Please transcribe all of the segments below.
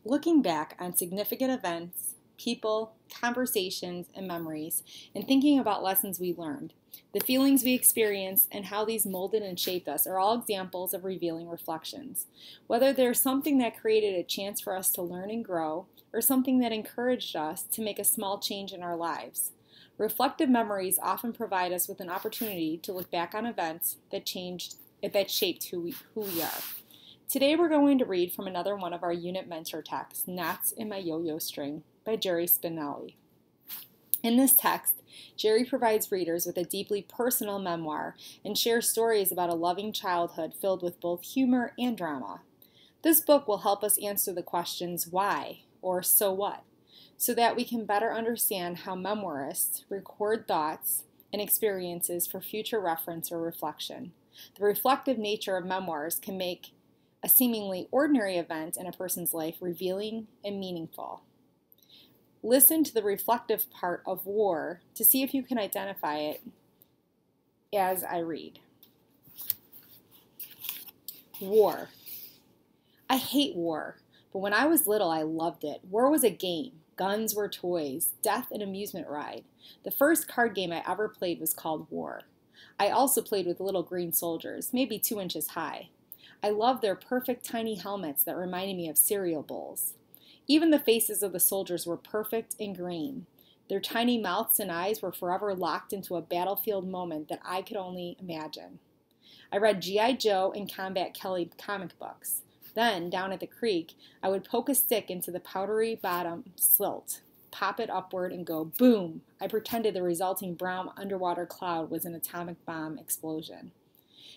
Looking back on significant events, people, conversations, and memories, and thinking about lessons we learned, the feelings we experienced, and how these molded and shaped us are all examples of revealing reflections. Whether there's something that created a chance for us to learn and grow, or something that encouraged us to make a small change in our lives. Reflective memories often provide us with an opportunity to look back on events that shaped who we are. Today we're going to read from another one of our unit mentor texts, Knots in My Yo-Yo String by Jerry Spinelli. In this text, Jerry provides readers with a deeply personal memoir and shares stories about a loving childhood filled with both humor and drama. This book will help us answer the questions why or so what, so that we can better understand how memoirists record thoughts and experiences for future reference or reflection. The reflective nature of memoirs can make a seemingly ordinary event in a person's life revealing and meaningful. Listen to the reflective part of war to see if you can identify it as I read. War. I hate war, but when I was little I loved it. War was a game. Guns were toys. Death an amusement ride. The first card game I ever played was called War. I also played with little green soldiers, maybe 2 inches high. I loved their perfect tiny helmets that reminded me of cereal bowls. Even the faces of the soldiers were perfect and green. Their tiny mouths and eyes were forever locked into a battlefield moment that I could only imagine. I read G.I. Joe and Combat Kelly comic books. Then, down at the creek, I would poke a stick into the powdery bottom silt, pop it upward, and go boom. I pretended the resulting brown underwater cloud was an atomic bomb explosion.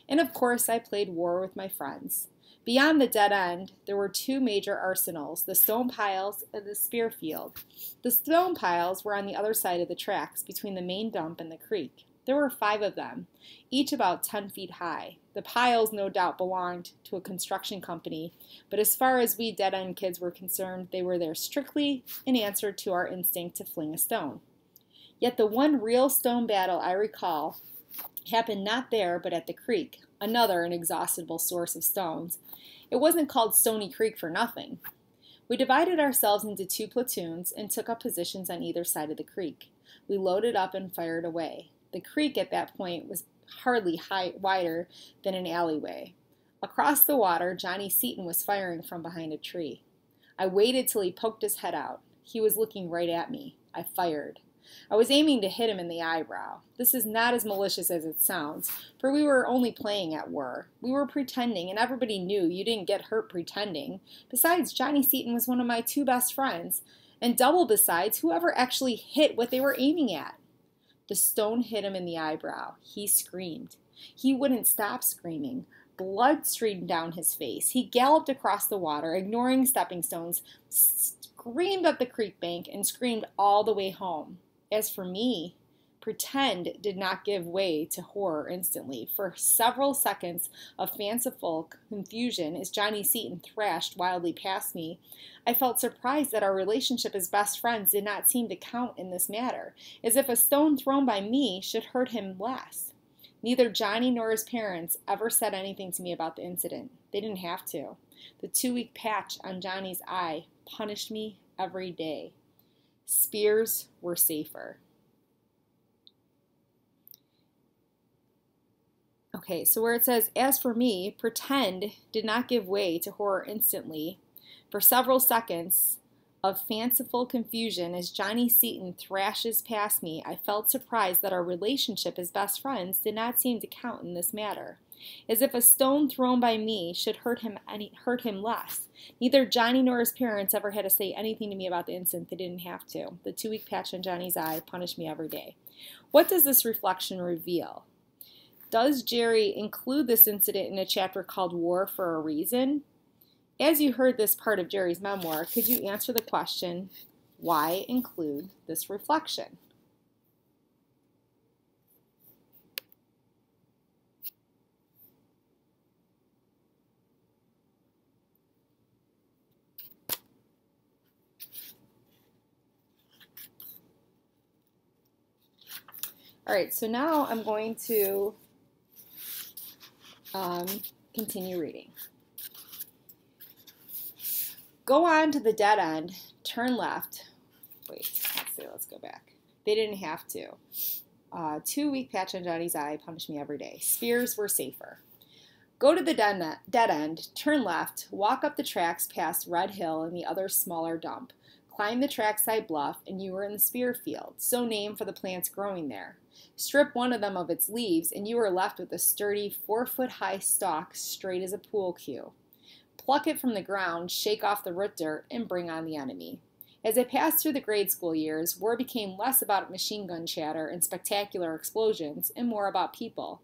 And of course, I played war with my friends. Beyond the dead end, there were 2 major arsenals, the stone piles and the spear field. The stone piles were on the other side of the tracks, between the main dump and the creek. There were 5 of them, each about 10 feet high. The piles no doubt belonged to a construction company, but as far as we dead-end kids were concerned, they were there strictly in answer to our instinct to fling a stone. Yet the one real stone battle I recall happened not there but at the creek, another inexhaustible source of stones. It wasn't called Stony Creek for nothing. We divided ourselves into 2 platoons and took up positions on either side of the creek. We loaded up and fired away. The creek at that point was hardly wider than an alleyway. Across the water, Johnny Seaton was firing from behind a tree. I waited till he poked his head out. He was looking right at me. I fired. I was aiming to hit him in the eyebrow. This is not as malicious as it sounds, for we were only playing at war. We were pretending, and everybody knew you didn't get hurt pretending. Besides, Johnny Seaton was one of my 2 best friends, and double besides, whoever actually hit what they were aiming at. The stone hit him in the eyebrow. He screamed. He wouldn't stop screaming. Blood streamed down his face. He galloped across the water, ignoring stepping stones, screamed up the creek bank, and screamed all the way home. As for me, pretend did not give way to horror instantly. For several seconds of fanciful confusion as Johnny Seaton thrashed wildly past me, I felt surprised that our relationship as best friends did not seem to count in this matter, as if a stone thrown by me should hurt him less. Neither Johnny nor his parents ever said anything to me about the incident. They didn't have to. The 2-week patch on Johnny's eye punished me every day. Spears were safer. Okay, so where it says, as for me, pretend did not give way to horror instantly. For several seconds of fanciful confusion as Johnny Seaton thrashes past me, I felt surprised that our relationship as best friends did not seem to count in this matter. As if a stone thrown by me should hurt him less. Neither Johnny nor his parents ever had to say anything to me about the incident. They didn't have to. The 2-week patch on Johnny's eye punished me every day. What does this reflection reveal? Does Jerry include this incident in a chapter called War for a reason? As you heard this part of Jerry's memoir, could you answer the question, why include this reflection? All right, so now I'm going to continue reading. Go on to the dead end, turn left. Wait, let's go back. They didn't have to. 2-week patch on Johnny's eye punished me every day. Spears were safer. Go to the dead end, turn left, walk up the tracks past Red Hill and the other smaller dump. Climb the trackside bluff, and you were in the spear field, so named for the plants growing there. Strip one of them of its leaves, and you are left with a sturdy 4-foot-high stalk straight as a pool cue. Pluck it from the ground, shake off the root dirt, and bring on the enemy. As I passed through the grade school years, war became less about machine gun chatter and spectacular explosions, and more about people.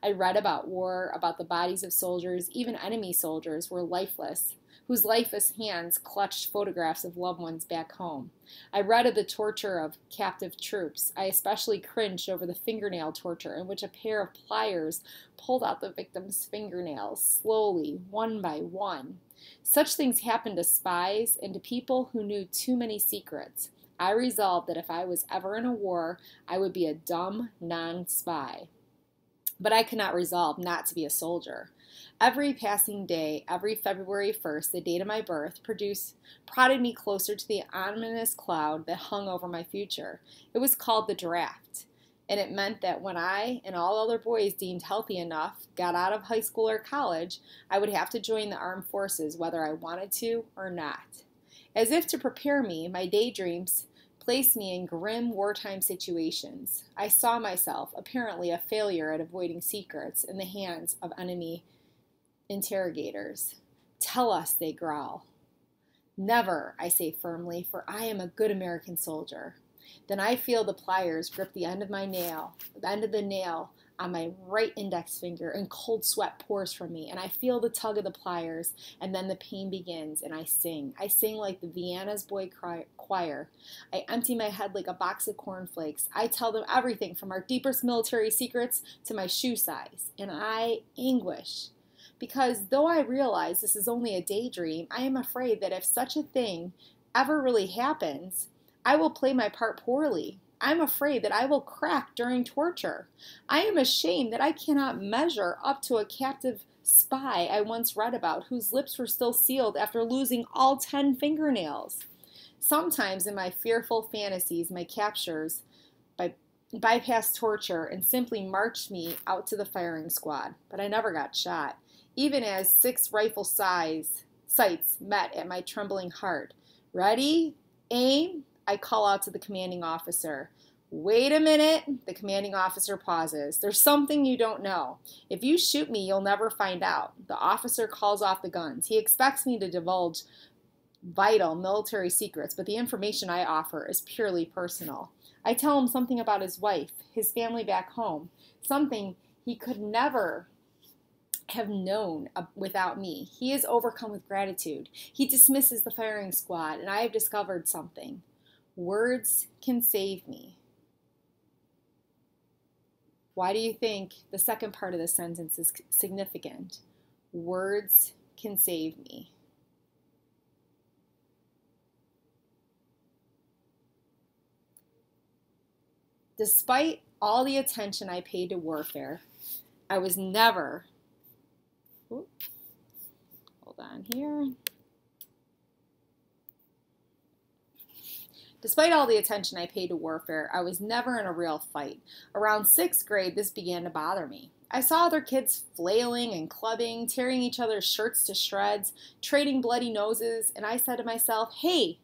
I read about war, about the bodies of soldiers, even enemy soldiers, were lifeless, whose lifeless hands clutched photographs of loved ones back home. I read of the torture of captive troops. I especially cringed over the fingernail torture in which a pair of pliers pulled out the victim's fingernails, slowly, one by one. Such things happened to spies and to people who knew too many secrets. I resolved that if I was ever in a war, I would be a dumb non-spy. But I could not resolve not to be a soldier. Every passing day, every February 1st, the date of my birth, prodded me closer to the ominous cloud that hung over my future. It was called the draft, and it meant that when I and all other boys deemed healthy enough got out of high school or college, I would have to join the armed forces whether I wanted to or not. As if to prepare me, my daydreams placed me in grim wartime situations. I saw myself, apparently a failure at avoiding secrets, in the hands of enemy interrogators. Tell us, they growl. Never, I say firmly, for I am a good American soldier. Then I feel the pliers grip the end of the nail on my right index finger, and cold sweat pours from me, and I feel the tug of the pliers, and then the pain begins, and I sing. I sing like the Vienna's boy choir. I empty my head like a box of cornflakes. I tell them everything from our deepest military secrets to my shoe size, and I anguish. Because though I realize this is only a daydream, I am afraid that if such a thing ever really happens, I will play my part poorly. I'm afraid that I will crack during torture. I am ashamed that I cannot measure up to a captive spy I once read about whose lips were still sealed after losing all 10 fingernails. Sometimes in my fearful fantasies, my captors bypassed torture and simply marched me out to the firing squad, but I never got shot, even as 6 rifle sights met at my trembling heart. Ready? Aim! I call out to the commanding officer. Wait a minute. The commanding officer pauses. There's something you don't know. If you shoot me, you'll never find out. The officer calls off the guns. He expects me to divulge vital military secrets, but the information I offer is purely personal. I tell him something about his wife, his family back home, something he could never have known without me. He is overcome with gratitude. He dismisses the firing squad, and I have discovered something. Words can save me. Why do you think the second part of the sentence is significant? Words can save me. Despite all the attention I paid to warfare, I was never, hold on here. Despite all the attention I paid to warfare, I was never in a real fight. Around 6th grade, this began to bother me. I saw other kids flailing and clubbing, tearing each other's shirts to shreds, trading bloody noses, and I said to myself, hey,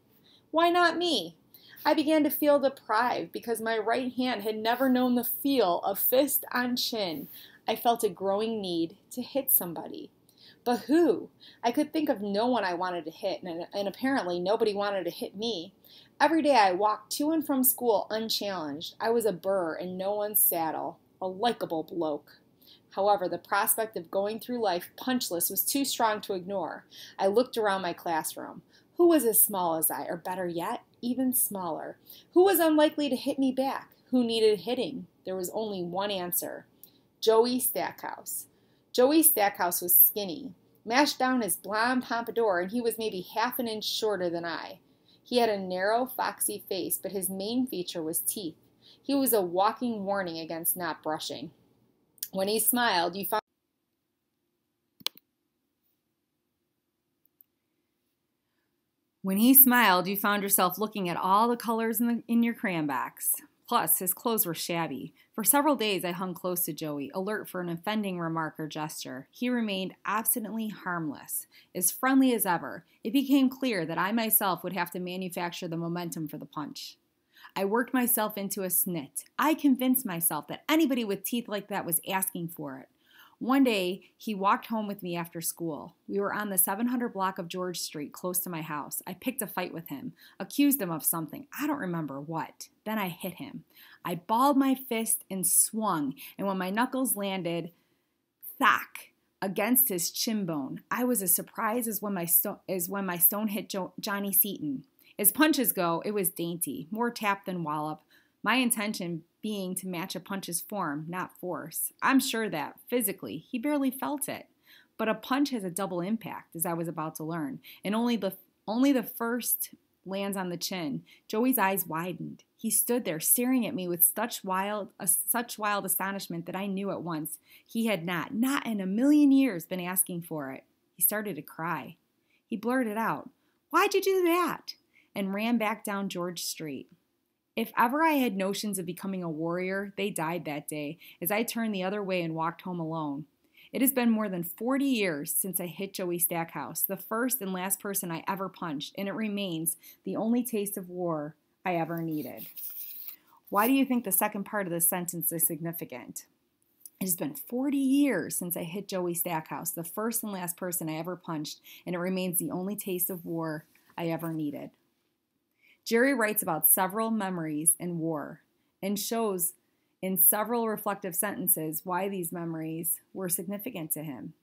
why not me? I began to feel deprived because my right hand had never known the feel of fist on chin. I felt a growing need to hit somebody. But who? I could think of no one I wanted to hit, and apparently nobody wanted to hit me. Every day I walked to and from school unchallenged. I was a burr in no one's saddle, a likable bloke. However, the prospect of going through life punchless was too strong to ignore. I looked around my classroom. Who was as small as I, or better yet, even smaller? Who was unlikely to hit me back? Who needed hitting? There was only one answer. Joey Stackhouse. Joey Stackhouse was skinny, mashed down his blonde pompadour, and he was maybe half an inch shorter than I. He had a narrow, foxy face, but his main feature was teeth. He was a walking warning against not brushing. When he smiled, you found When he smiled, you found yourself looking at all the colors in your crayon box. Plus, his clothes were shabby. For several days, I hung close to Joey, alert for an offending remark or gesture. He remained absolutely harmless, as friendly as ever. It became clear that I myself would have to manufacture the momentum for the punch. I worked myself into a snit. I convinced myself that anybody with teeth like that was asking for it. One day, he walked home with me after school. We were on the 700 block of George Street, close to my house. I picked a fight with him, accused him of something. I don't remember what. Then I hit him. I balled my fist and swung, and when my knuckles landed, thack, against his chin bone, I was as surprised as when my stone hit Johnny Seaton. As punches go, it was dainty, more tap than wallop. My intention being to match a punch's form, not force. I'm sure that, physically, he barely felt it. But a punch has a double impact, as I was about to learn, and only the first lands on the chin. Joey's eyes widened. He stood there staring at me with such wild astonishment that I knew at once he had not in a million years, been asking for it. He started to cry. He blurted out, "Why'd you do that?" and ran back down George Street. If ever I had notions of becoming a warrior, they died that day as I turned the other way and walked home alone. It has been more than 40 years since I hit Joey Stackhouse, the first and last person I ever punched, and it remains the only taste of war I ever needed. Why do you think the second part of this sentence is significant? It has been 40 years since I hit Joey Stackhouse, the first and last person I ever punched, and it remains the only taste of war I ever needed. Jerry writes about several memories in war and shows in several reflective sentences why these memories were significant to him.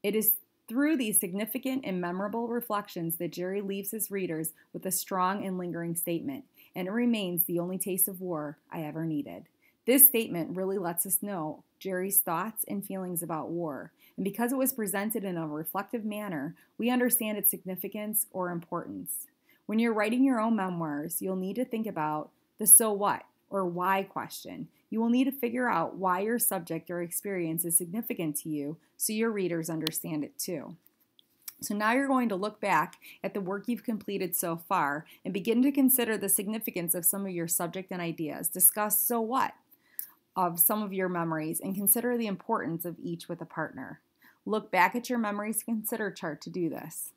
It is through these significant and memorable reflections that Jerry leaves his readers with a strong and lingering statement, and it remains the only taste of war I ever needed. This statement really lets us know Jerry's thoughts and feelings about war, and because it was presented in a reflective manner, we understand its significance or importance. When you're writing your own memoirs, you'll need to think about the so what or why question. You will need to figure out why your subject or experience is significant to you so your readers understand it too. So now you're going to look back at the work you've completed so far and begin to consider the significance of some of your subject and ideas. Discuss so what of some of your memories and consider the importance of each with a partner. Look back at your memories to consider chart to do this.